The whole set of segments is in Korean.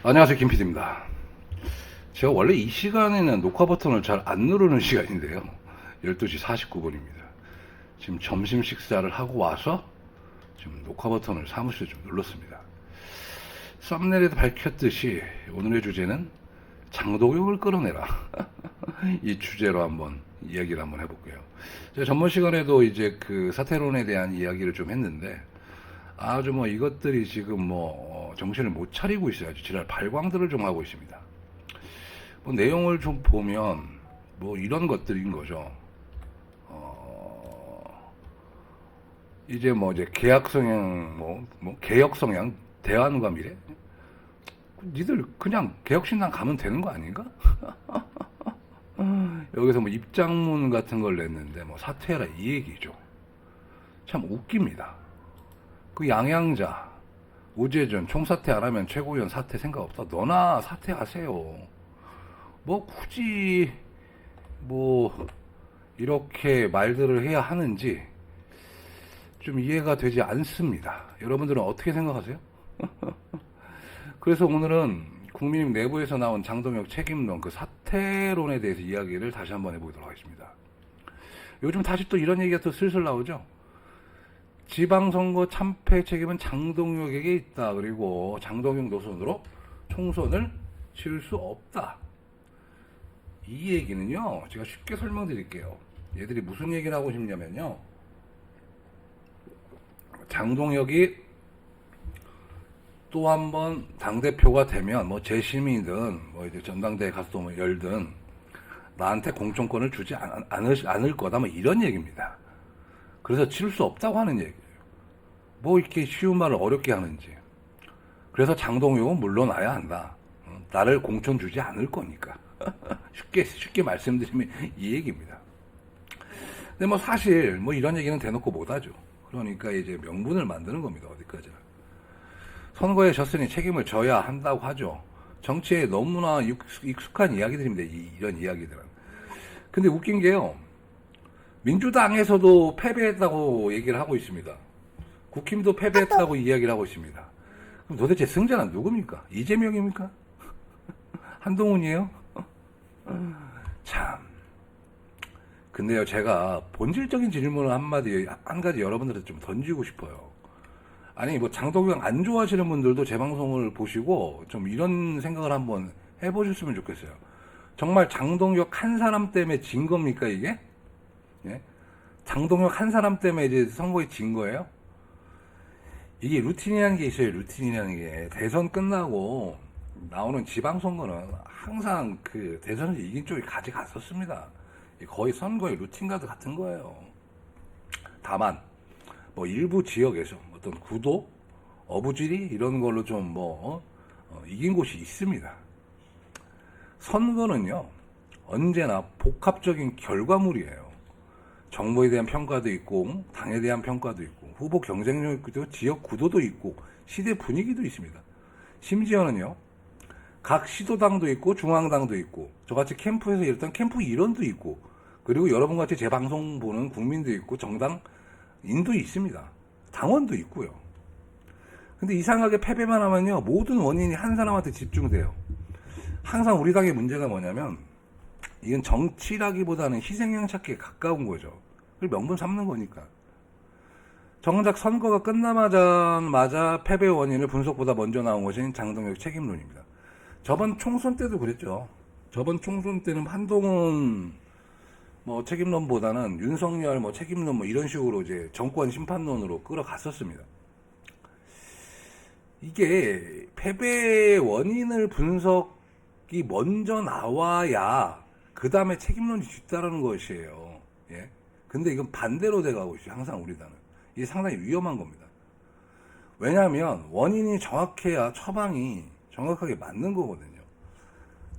안녕하세요, 김PD입니다. 제가 원래 이 시간에는 녹화 버튼을 잘 안 누르는 시간인데요. 12시 49분입니다. 지금 점심 식사를 하고 와서 지금 녹화 버튼을 사무실에 좀 눌렀습니다. 썸네일에도 밝혔듯이 오늘의 주제는 장도육을 끌어내라. 이 주제로 한번 이야기를 한번 해볼게요. 제가 전번 시간에도 이제 그 사퇴론에 대한 이야기를 좀 했는데, 아주 뭐 이것들이 지금 뭐 정신을 못 차리고 있어요. 아주 지랄 발광들을 좀 하고 있습니다. 뭐 내용을 좀 보면 뭐 이런 것들인 거죠. 이제 뭐 이제 계약 성향 뭐 개혁 성향 대안과 미래. 니들 그냥 개혁신당 가면 되는 거 아닌가? 여기서 뭐 입장문 같은 걸 냈는데 뭐 사퇴해라 이 얘기죠. 참 웃깁니다. 그 양양자 우재준 총사퇴 안 하면 최고위원 사퇴 생각 없다. 너나 사퇴하세요. 뭐 굳이 뭐 이렇게 말들을 해야 하는지 좀 이해가 되지 않습니다. 여러분들은 어떻게 생각하세요? 그래서 오늘은 국민의힘 내부에서 나온 장동혁 책임론 그 사퇴론에 대해서 이야기를 다시 한번 해보도록 하겠습니다. 요즘 다시 또 이런 얘기가 또 슬슬 나오죠. 지방선거 참패 책임은 장동혁에게 있다. 그리고 장동혁 노선으로 총선을 치를 수 없다. 이 얘기는요, 제가 쉽게 설명드릴게요. 얘들이 무슨 얘기를 하고 싶냐면요, 장동혁이 또 한 번 당대표가 되면 뭐 재심이든 뭐 이제 전당대회 가서 또 뭐 열든 나한테 공천권을 주지 않을 거다. 뭐 이런 얘기입니다. 그래서 치를 수 없다고 하는 얘기예요. 뭐 이렇게 쉬운 말을 어렵게 하는지. 그래서 장동혁은 물러나야 한다. 나를 공천 주지 않을 거니까. 쉽게 말씀드리면 이 얘기입니다. 근데 뭐 사실 뭐 이런 얘기는 대놓고 못하죠. 그러니까 이제 명분을 만드는 겁니다. 어디까지나. 선거에 졌으니 책임을 져야 한다고 하죠. 정치에 너무나 익숙한 이야기들입니다. 이런 이야기들은. 근데 웃긴 게요, 민주당에서도 패배했다고 얘기를 하고 있습니다. 국힘도 패배했다고 이야기를 하고 있습니다. 그럼 도대체 승자는 누굽니까? 이재명입니까? 한동훈이에요? 참. 근데요, 제가 본질적인 질문을 한 가지 여러분들한테 좀 던지고 싶어요. 아니, 뭐 장동혁 안 좋아하시는 분들도 제 방송을 보시고 좀 이런 생각을 한번 해보셨으면 좋겠어요. 정말 장동혁 한 사람 때문에 진 겁니까, 이게? 예? 장동혁 한 사람 때문에 이제 선거에 진 거예요? 이게 루틴이라는 게 있어요. 루틴이라는 게. 대선 끝나고 나오는 지방선거는 항상 그 대선에서 이긴 쪽이 가져갔었습니다. 거의 선거의 루틴과도 같은 거예요. 다만 뭐 일부 지역에서 어떤 구도, 어부지리 이런 걸로 좀 뭐 이긴 곳이 있습니다. 선거는요, 언제나 복합적인 결과물이에요. 정부에 대한 평가도 있고, 당에 대한 평가도 있고, 후보 경쟁력도 있고, 지역 구도도 있고, 시대 분위기도 있습니다. 심지어는요, 각 시도당도 있고, 중앙당도 있고, 저같이 캠프에서 일단 캠프 일원도 있고, 그리고 여러분같이 제 방송 보는 국민도 있고, 정당인도 있습니다. 당원도 있고요. 근데 이상하게 패배만 하면요, 모든 원인이 한 사람한테 집중돼요. 항상 우리 당의 문제가 뭐냐면, 이건 정치라기보다는 희생양 찾기에 가까운 거죠. 그걸 명분 삼는 거니까. 정작 선거가 끝나자마자 패배 원인을 분석보다 먼저 나온 것이 장동혁 책임론입니다. 저번 총선 때도 그랬죠. 저번 총선 때는 한동훈 뭐 책임론보다는 윤석열 뭐 책임론 뭐 이런 식으로 이제 정권 심판론으로 끌어갔었습니다. 이게 패배의 원인을 분석이 먼저 나와야 그 다음에 책임론이 뒤따르는 것이에요. 예? 근데 이건 반대로 돼가고 있어요. 항상 우리 당은. 이게 상당히 위험한 겁니다. 왜냐하면 원인이 정확해야 처방이 정확하게 맞는 거거든요.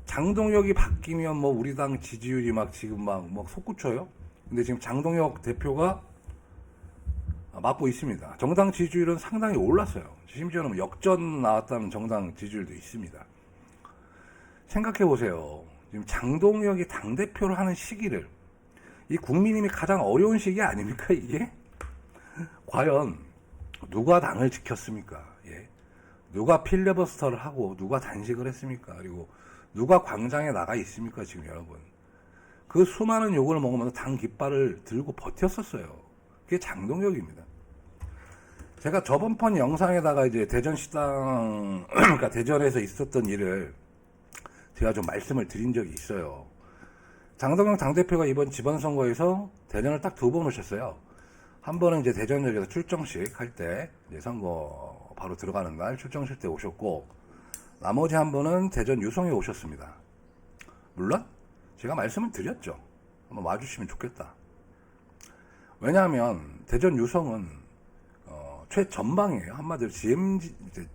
장동혁이 바뀌면 뭐 우리 당 지지율이 막 지금 막 솟구쳐요. 근데 지금 장동혁 대표가 맡고 있습니다. 정당 지지율은 상당히 올랐어요. 심지어는 역전 나왔다는 정당 지지율도 있습니다. 생각해 보세요. 지금 장동혁이 당대표를 하는 시기를, 이 국민님이 가장 어려운 시기 아닙니까, 이게? 과연 누가 당을 지켰습니까? 예. 누가 필리버스터를 하고 누가 단식을 했습니까? 그리고 누가 광장에 나가 있습니까? 지금 여러분. 그 수많은 욕을 먹으면서 당 깃발을 들고 버텼었어요. 그게 장동혁입니다. 제가 저번 번 영상에다가 이제 대전시당, 그러니까 대전에서 있었던 일을 제가 좀 말씀을 드린 적이 있어요. 장동혁 당대표가 이번 지방선거에서 대전을 딱 2번 오셨어요. 한 번은 이제 대전역에서 출정식 할 때, 이제 선거 바로 들어가는 날 출정식 때 오셨고, 나머지 한 번은 대전 유성에 오셨습니다. 물론, 제가 말씀을 드렸죠. 한번 와주시면 좋겠다. 왜냐하면, 대전 유성은, 최전방이에요. 한마디로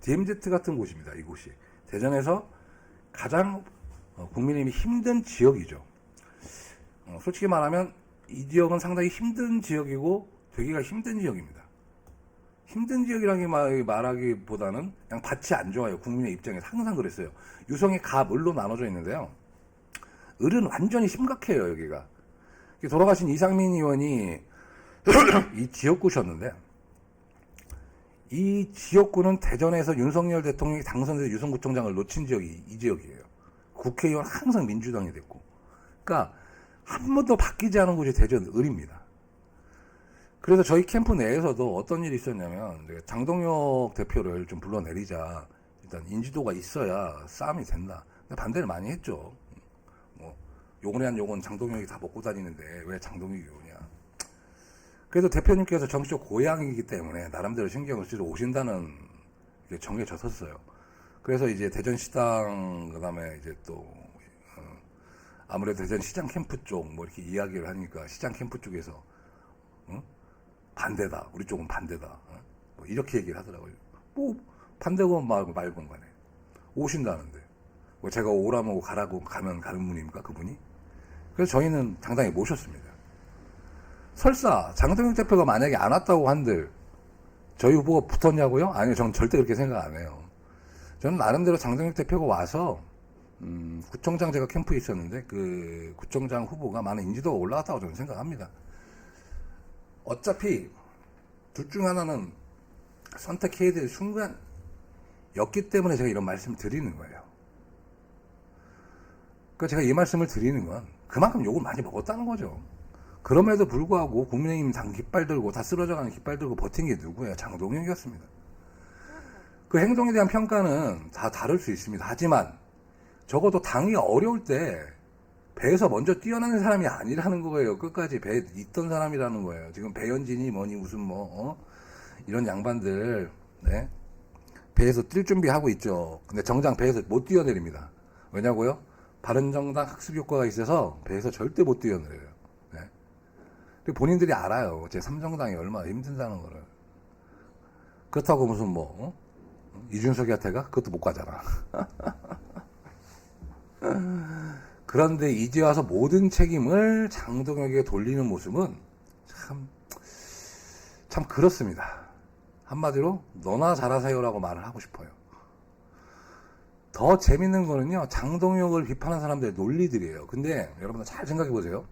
DMZ 같은 곳입니다. 이곳이. 대전에서 가장 국민의힘이 힘든 지역이죠. 솔직히 말하면 이 지역은 상당히 힘든 지역이고 되기가 힘든 지역입니다. 힘든 지역이라기 말하기보다는 그냥 밭이 안 좋아요. 국민의 입장에서 항상 그랬어요. 유성이 갑, 을로 나눠져 있는데요. 을은 완전히 심각해요. 여기가. 돌아가신 이상민 의원이 이 지역구셨는데 이 지역구는 대전에서 윤석열 대통령이 당선돼서 유성구청장을 놓친 지역이 이 지역이에요. 국회의원 항상 민주당이 됐고. 그러니까 한 번도 바뀌지 않은 곳이 대전 을입니다. 그래서 저희 캠프 내에서도 어떤 일이 있었냐면 장동혁 대표를 좀 불러내리자. 일단 인지도가 있어야 싸움이 된다. 근데 반대를 많이 했죠. 뭐 욕을 한 욕은 장동혁이 다 먹고 다니는데 왜 장동혁이 오냐. 그래도 대표님께서 정치적 고향이기 때문에 나름대로 신경을 쓰러 오신다는 게 정해졌었어요. 그래서 이제 대전시당 그다음에 이제 또 아무래도 대전시장 캠프 쪽 뭐 이렇게 이야기를 하니까 시장 캠프 쪽에서 반대다. 우리 쪽은 반대다. 뭐 이렇게 얘기를 하더라고요. 뭐 반대건 말건 간에 오신다는데 뭐 제가 오라고 가라고 가면 가는 분입니까 그분이? 그래서 저희는 당당히 모셨습니다. 설사 장동혁 대표가 만약에 안 왔다고 한들 저희 후보가 붙었냐고요? 아니요. 저는 절대 그렇게 생각 안 해요. 저는 나름대로 장동혁 대표가 와서 구청장 제가 캠프에 있었는데 그 구청장 후보가 많은 인지도가 올라갔다고 저는 생각합니다. 어차피 둘 중 하나는 선택해야 될 순간이었기 때문에 제가 이런 말씀을 드리는 거예요. 그러니까 제가 이 말씀을 드리는 건 그만큼 욕을 많이 먹었다는 거죠. 그럼에도 불구하고 국민의힘 당 깃발 들고 다 쓰러져가는 깃발 들고 버틴 게 누구예요? 장동혁이었습니다. 그 행동에 대한 평가는 다 다를 수 있습니다. 하지만 적어도 당이 어려울 때 배에서 먼저 뛰어나는 사람이 아니라는 거예요. 끝까지 배에 있던 사람이라는 거예요. 지금 배현진이 뭐니 무슨 이런 양반들 네? 배에서 뛸 준비하고 있죠. 근데 정작 배에서 못 뛰어내립니다. 왜냐고요? 바른정당 학습 효과가 있어서 배에서 절대 못 뛰어내려요. 본인들이 알아요. 제 삼정당이 얼마나 힘든다는 거를. 그렇다고 무슨 이준석이한테 가? 그것도 못 가잖아. 그런데 이제 와서 모든 책임을 장동혁에게 돌리는 모습은 참 그렇습니다. 한마디로 너나 잘하세요라고 말을 하고 싶어요. 더 재밌는 거는요. 장동혁을 비판하는 사람들의 논리들이에요. 근데 여러분들 잘 생각해 보세요.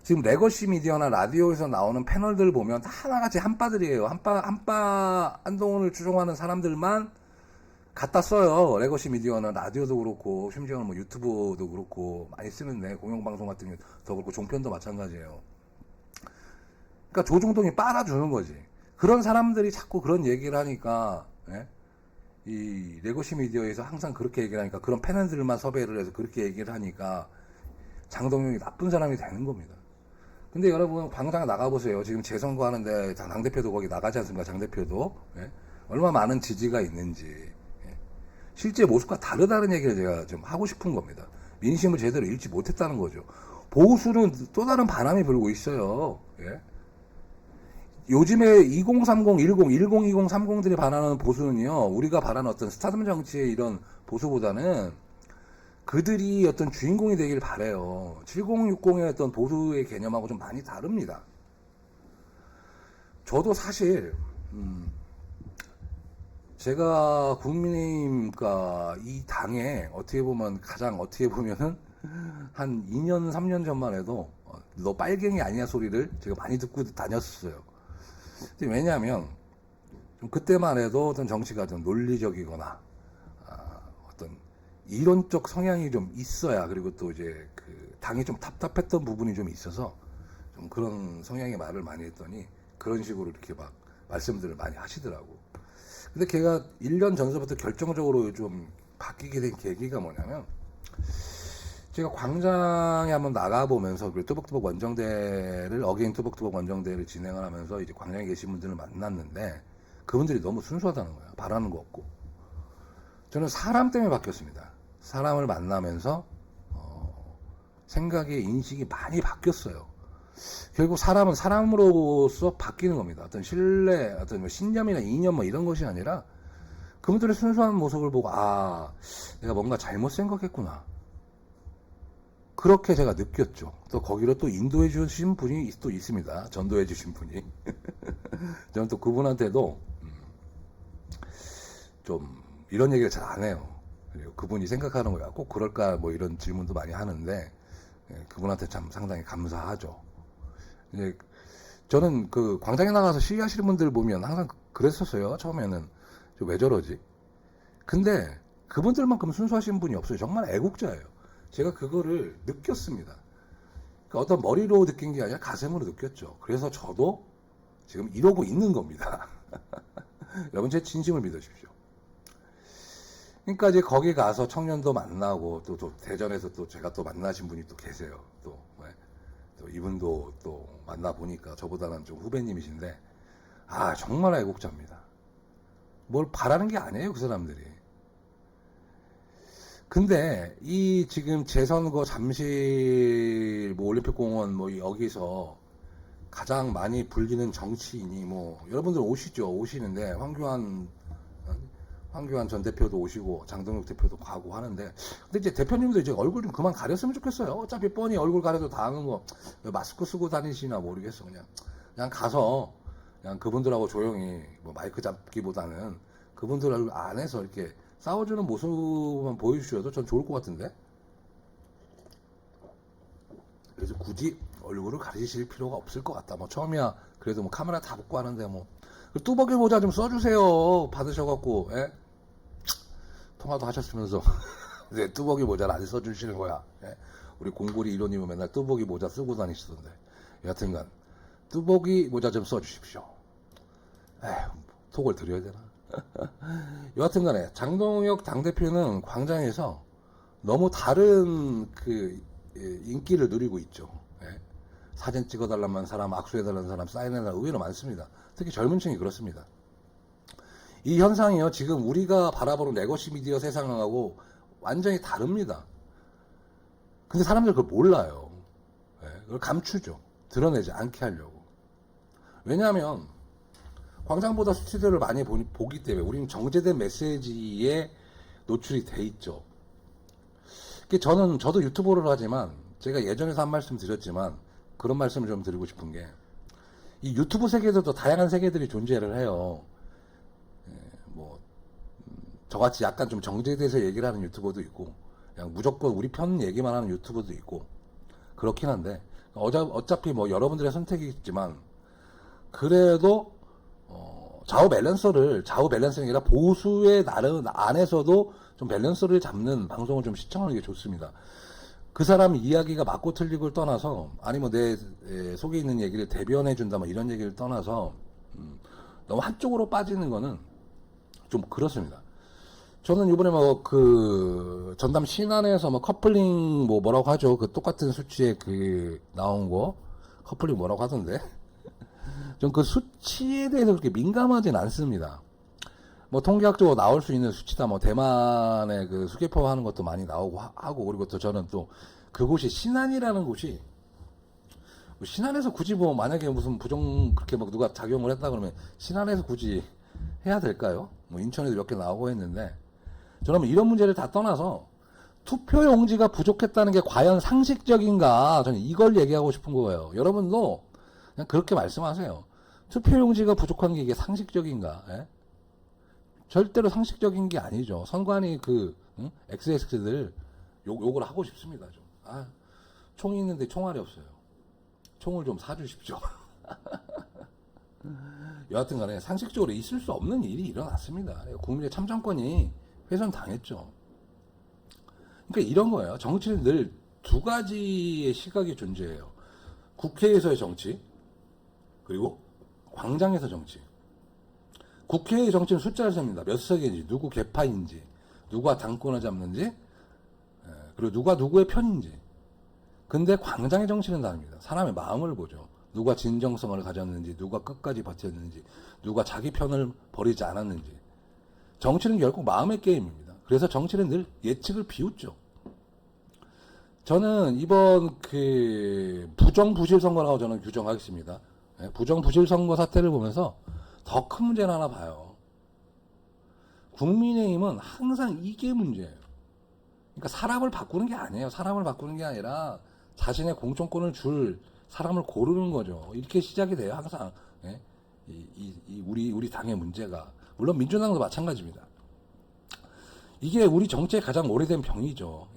지금 레거시 미디어나 라디오에서 나오는 패널들 보면 다 하나같이 한빠들이에요. 한동훈을 추종하는 사람들만 갖다 써요. 레거시 미디어는 라디오도 그렇고 심지어는 유튜브도 그렇고 많이 쓰는데 공영방송 같은 게 더 그렇고 종편도 마찬가지예요. 그러니까 조중동이 빨아주는 거지. 그런 사람들이 자꾸 그런 얘기를 하니까 이 레거시 미디어에서 항상 그렇게 얘기를 하니까 그런 패널들만 섭외를 해서 그렇게 얘기를 하니까 장동혁이 나쁜 사람이 되는 겁니다. 근데 여러분 광장에 나가보세요. 지금 재선거 하는데 당대표도 거기 나가지 않습니까? 장대표도. 얼마나 많은 지지가 있는지. 실제 모습과 다르다는 얘기를 제가 좀 하고 싶은 겁니다. 민심을 제대로 읽지 못했다는 거죠. 보수는 또 다른 바람이 불고 있어요. 요즘에 2030, 10, 30들이 바라는 보수는요. 우리가 바라는 어떤 스타덤 정치의 이런 보수보다는 그들이 어떤 주인공이 되길 바래요. 7060의 어떤 보수의 개념하고 좀 많이 다릅니다. 저도 사실 제가 국민의힘과 이 당에 어떻게 보면은 한 2년 3년 전만 해도 너 빨갱이 아니야 소리를 제가 많이 듣고 다녔었어요. 왜냐하면 좀 그때만 해도 어떤 정치가 좀 논리적이거나 어떤 이론적 성향이 좀 있어야, 그리고 또 이제 그 당이 좀 답답했던 부분이 좀 있어서 좀 그런 성향의 말을 많이 했더니 그런 식으로 이렇게 막 말씀들을 많이 하시더라고. 근데 걔가 1년 전서부터 결정적으로 좀 바뀌게 된 계기가 뭐냐면, 제가 광장에 한번 나가보면서 그 뚜벅뚜벅 원정대를, 어게인 뚜벅뚜벅 원정대를 진행을 하면서 이제 광장에 계신 분들을 만났는데, 그분들이 너무 순수하다는 거예요. 바라는 거 없고. 저는 사람 때문에 바뀌었습니다. 사람을 만나면서 생각의 인식이 많이 바뀌었어요. 결국 사람은 사람으로서 바뀌는 겁니다. 어떤 신뢰, 어떤 뭐 신념이나 이념 뭐 이런 것이 아니라 그분들의 순수한 모습을 보고, 아, 내가 뭔가 잘못 생각했구나. 그렇게 제가 느꼈죠. 또 거기로 또 인도해 주신 분이 또 있습니다. 전도해 주신 분이. 저는 또 그분한테도 좀 이런 얘기를 잘 안 해요. 그리고 그분이 생각하는 거야. 꼭 그럴까 뭐 이런 질문도 많이 하는데, 그분한테 참 상당히 감사하죠. 이제 저는 그 광장에 나가서 시위하시는 분들 보면 항상 그랬었어요. 처음에는 왜 저러지? 근데 그분들만큼 순수하신 분이 없어요. 정말 애국자예요. 제가 그거를 느꼈습니다. 그러니까 어떤 머리로 느낀 게 아니라 가슴으로 느꼈죠. 그래서 저도 지금 이러고 있는 겁니다. 여러분 제 진심을 믿으십시오. 그러니까 이제 거기 가서 청년도 만나고 또 대전에서 또 제가 또 만나신 분이 또 계세요. 또 이분도 또 만나보니까 저보다는 좀 후배님이신데, 아, 정말 애국자입니다. 뭘 바라는 게 아니에요, 그 사람들이. 근데 이 지금 재선거 잠실 뭐 올림픽공원 뭐 여기서 가장 많이 불리는 정치인이, 뭐 여러분들 오시는데 황교안 전 대표도 오시고 장동혁 대표도 가고 하는데, 근데 이제 대표님도 이제 얼굴 좀 그만 가렸으면 좋겠어요. 어차피 뻔히 얼굴 가려도 당하는 거 마스크 쓰고 다니시나 모르겠어. 그냥 가서 그냥 그분들하고 조용히 뭐 마이크 잡기보다는 그분들 얼굴 안에서 이렇게 싸워주는 모습만 보여주셔도 전 좋을 것 같은데. 그래서 굳이 얼굴을 가리실 필요가 없을 것 같다. 뭐 처음이야 그래도 뭐 카메라 다 붙고 하는데, 뭐 뚜벅이 모자 좀 써주세요. 받으셔갖고, 예? 통화도 하셨으면서 네, 뚜벅이 모자를 안 써주시는 거야. 예? 우리 공구리 이론님은 맨날 뚜벅이 모자 쓰고 다니시던데. 여하튼간 뚜벅이 모자 좀 써주십시오. 에휴, 톡을 드려야 되나? 여하튼간에 장동혁 당대표는 광장에서 너무 다른 그 인기를 누리고 있죠. 예? 사진 찍어달라는 사람, 악수해달라는 사람, 사인해달라는 의외로 많습니다. 특히 젊은 층이 그렇습니다. 이 현상이요, 지금 우리가 바라보는 레거시 미디어 세상하고 완전히 다릅니다. 근데 사람들 그걸 몰라요. 예? 그걸 감추죠. 드러내지 않게 하려고. 왜냐하면 광장보다 수치들을 많이 보기 때문에 우리는 정제된 메시지에 노출이 돼 있죠. 저도 유튜브를 하지만 제가 예전에도 한 말씀 드렸지만 그런 말씀을 좀 드리고 싶은 게, 이 유튜브 세계에서도 다양한 세계들이 존재를 해요. 뭐 저같이 약간 좀 정제돼서 얘기를 하는 유튜버도 있고, 그냥 무조건 우리 편 얘기만 하는 유튜버도 있고, 그렇긴 한데 어차피 뭐 여러분들의 선택이 있지만, 그래도 좌우 밸런스가 아니라 보수의 나름 안에서도 좀 밸런스를 잡는 방송을 좀 시청하는 게 좋습니다. 그 사람 이야기가 맞고 틀리고를 떠나서, 아니 뭐 내 속에 있는 얘기를 대변해 준다 뭐 이런 얘기를 떠나서 너무 한쪽으로 빠지는 거는 좀 그렇습니다. 저는 이번에 뭐 그 전남 신안에서 뭐 커플링 뭐 뭐라고 하죠, 그 똑같은 수치에 그 나온 거 커플링 뭐라고 하던데, 전 그 수치에 대해서 그렇게 민감하진 않습니다. 뭐 통계학적으로 나올 수 있는 수치다, 뭐 대만의 그 수개표 하는 것도 많이 나오고 하고, 그리고 또 저는 또 그곳이 신안이라는 곳이, 신안에서 굳이 뭐 만약에 무슨 그렇게 막 누가 작용을 했다 그러면 신안에서 굳이 해야 될까요? 뭐 인천에도 몇 개 나오고 했는데, 저는 이런 문제를 다 떠나서 투표용지가 부족했다는 게 과연 상식적인가, 저는 이걸 얘기하고 싶은 거예요. 여러분도 그냥 그렇게 말씀하세요. 투표용지가 부족한 게 이게 상식적인가? 예? 절대로 상식적인 게 아니죠. 선관위 XX들 욕을 하고 싶습니다. 좀. 총이 있는데 총알이 없어요. 총을 좀 사주십시오. 여하튼 간에 상식적으로 있을 수 없는 일이 일어났습니다. 국민의 참정권이 훼손당했죠. 그러니까 이런 거예요. 정치는 늘 두 가지의 시각이 존재해요. 국회에서의 정치, 그리고 광장에서 정치. 국회의 정치는 숫자를 셉니다. 몇 석인지, 누구 개파인지, 누가 당권을 잡는지, 그리고 누가 누구의 편인지. 근데 광장의 정치는 다릅니다. 사람의 마음을 보죠. 누가 진정성을 가졌는지, 누가 끝까지 버텼는지, 누가 자기 편을 버리지 않았는지. 정치는 결국 마음의 게임입니다. 그래서 정치는 늘 예측을 비웃죠. 저는 이번 부정부실 선거라고 저는 규정하겠습니다. 부정부실 선거 사태를 보면서 더 큰 문제는 하나 봐요. 국민의힘은 항상 이게 문제예요. 그러니까 사람을 바꾸는 게 아니에요. 사람을 바꾸는 게 아니라 자신의 공천권을 줄 사람을 고르는 거죠. 이렇게 시작이 돼요. 항상 우리 당의 문제가. 물론 민주당도 마찬가지입니다. 이게 우리 정치의 가장 오래된 병이죠.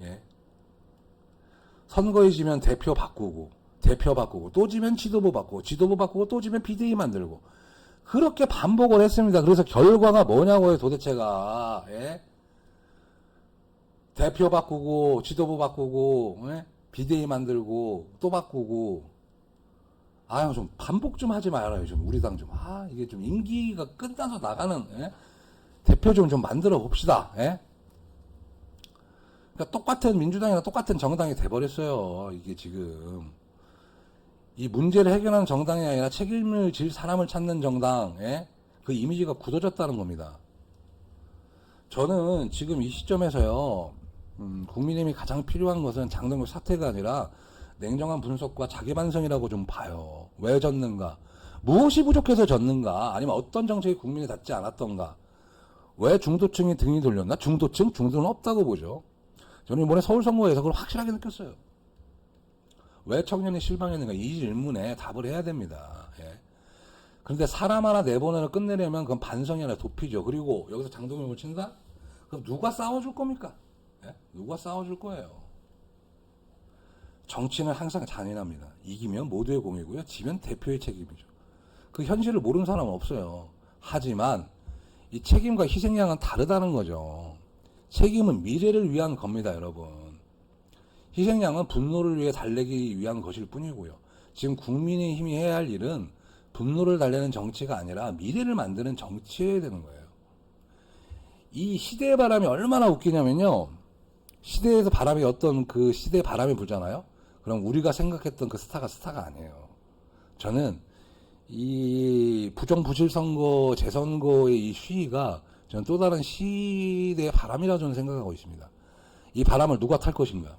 선거에 지면 대표 바꾸고 또 지면 지도부 바꾸고 또 지면 비대위 만들고 그렇게 반복을 했습니다. 그래서 결과가 뭐냐고요, 도대체가. 대표 바꾸고 지도부 바꾸고 비대위 만들고 또 바꾸고. 아유, 좀 반복 좀 하지 말아요. 좀 우리 당 좀. 이게 좀 임기가 끝나서 나가는 대표 좀 만들어 봅시다. 그러니까 똑같은 민주당이나 똑같은 정당이 돼버렸어요. 이게 지금 이 문제를 해결하는 정당이 아니라 책임을 질 사람을 찾는 정당, 그 이미지가 굳어졌다는 겁니다. 저는 지금 이 시점에서요, 국민의힘이 가장 필요한 것은 장동혁 사퇴가 아니라 냉정한 분석과 자기 반성이라고 좀 봐요. 왜 졌는가? 무엇이 부족해서 졌는가? 아니면 어떤 정책이 국민에 닿지 않았던가? 왜 중도층이 등이 돌렸나? 중도는 없다고 보죠. 저는 이번에 서울 선거에서 그걸 확실하게 느꼈어요. 왜 청년이 실망했는가? 이 질문에 답을 해야 됩니다. 그런데 사람 하나 내보내서 끝내려면 그건 반성이 아니라 도피죠. 그리고 여기서 장동혁을 친다? 그럼 누가 싸워줄 겁니까? 누가 싸워줄 거예요? 정치는 항상 잔인합니다. 이기면 모두의 공이고요. 지면 대표의 책임이죠. 그 현실을 모르는 사람은 없어요. 하지만 이 책임과 희생양은 다르다는 거죠. 책임은 미래를 위한 겁니다, 여러분. 희생양은 분노를 위해 달래기 위한 것일 뿐이고요. 지금 국민의힘이 해야 할 일은 분노를 달래는 정치가 아니라 미래를 만드는 정치여야 되는 거예요. 이 시대의 바람이 얼마나 웃기냐면요. 시대에서 바람이 어떤 그 시대의 바람이 불잖아요. 그럼 우리가 생각했던 그 스타가 아니에요. 저는 이 부정부실 선거, 재선거의 이 시위가 저는 또 다른 시대의 바람이라 저는 생각하고 있습니다. 이 바람을 누가 탈 것인가?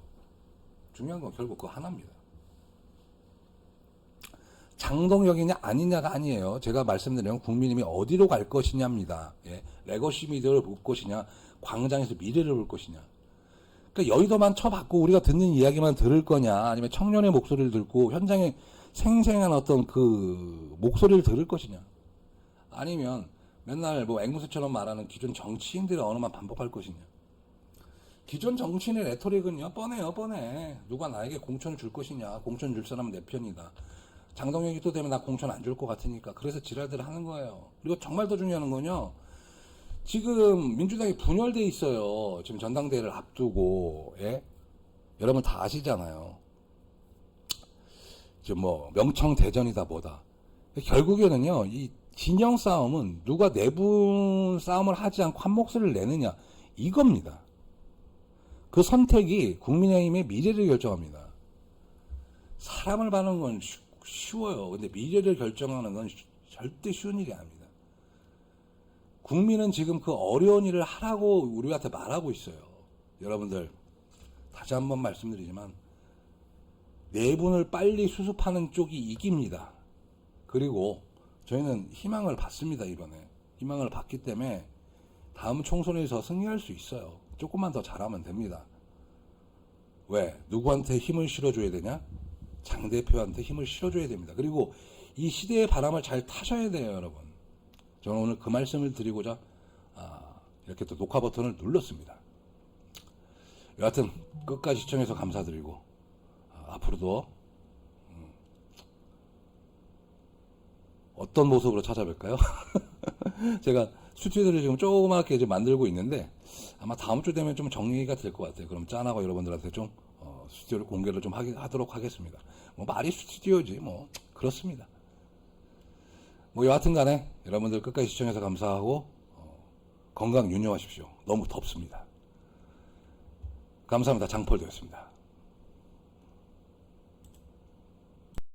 중요한 건 결국 그거 하나입니다. 장동혁이냐 아니냐가 아니에요. 제가 말씀드린 건 국민님이 어디로 갈 것이냐입니다. 레거시 미디어를 볼 것이냐, 광장에서 미래를 볼 것이냐. 그러니까 여의도만 쳐받고 우리가 듣는 이야기만 들을 거냐, 아니면 청년의 목소리를 듣고 현장에 생생한 어떤 그 목소리를 들을 것이냐, 아니면 맨날 뭐 앵무새처럼 말하는 기존 정치인들의 언어만 반복할 것이냐. 기존 정치인의 레토릭은요, 뻔해. 누가 나에게 공천을 줄 것이냐, 공천 줄 사람은 내 편이다. 장동혁이 또 되면 나 공천 안 줄 것 같으니까. 그래서 지랄들 하는 거예요. 그리고 정말 더 중요한 건요, 지금 민주당이 분열돼 있어요. 지금 전당대회를 앞두고. 여러분 다 아시잖아요. 지금 뭐 명청대전이다 뭐다. 결국에는요, 이 진영 싸움은 누가 내분 싸움을 하지 않고 한 목소리를 내느냐, 이겁니다. 그 선택이 국민의힘의 미래를 결정합니다. 사람을 바는 건 쉬워요. 근데 미래를 결정하는 건 절대 쉬운 일이 아닙니다. 국민은 지금 그 어려운 일을 하라고 우리한테 말하고 있어요. 여러분들, 다시 한번 말씀드리지만, 내분을 빨리 수습하는 쪽이 이깁니다. 그리고 저희는 희망을 받습니다, 이번에. 희망을 받기 때문에 다음 총선에서 승리할 수 있어요. 조금만 더 잘하면 됩니다. 왜? 누구한테 힘을 실어줘야 되냐? 장 대표한테 힘을 실어줘야 됩니다. 그리고 이 시대의 바람을 잘 타셔야 돼요, 여러분. 저는 오늘 그 말씀을 드리고자 이렇게 또 녹화 버튼을 눌렀습니다. 여하튼 끝까지 시청해서 감사드리고 앞으로도 어떤 모습으로 찾아뵐까요? 제가 스튜디오를 지금 조그맣게 이제 만들고 있는데 아마 다음 주 되면 좀 정리가 될 것 같아요. 그럼 짠하고 여러분들한테 좀 스튜디오를 공개를 좀 하도록 하겠습니다. 뭐 말이 스튜디오지 뭐 그렇습니다. 뭐 여하튼 간에 여러분들 끝까지 시청해서 감사하고 건강 유념하십시오. 너무 덥습니다. 감사합니다. 장폴되었습니다.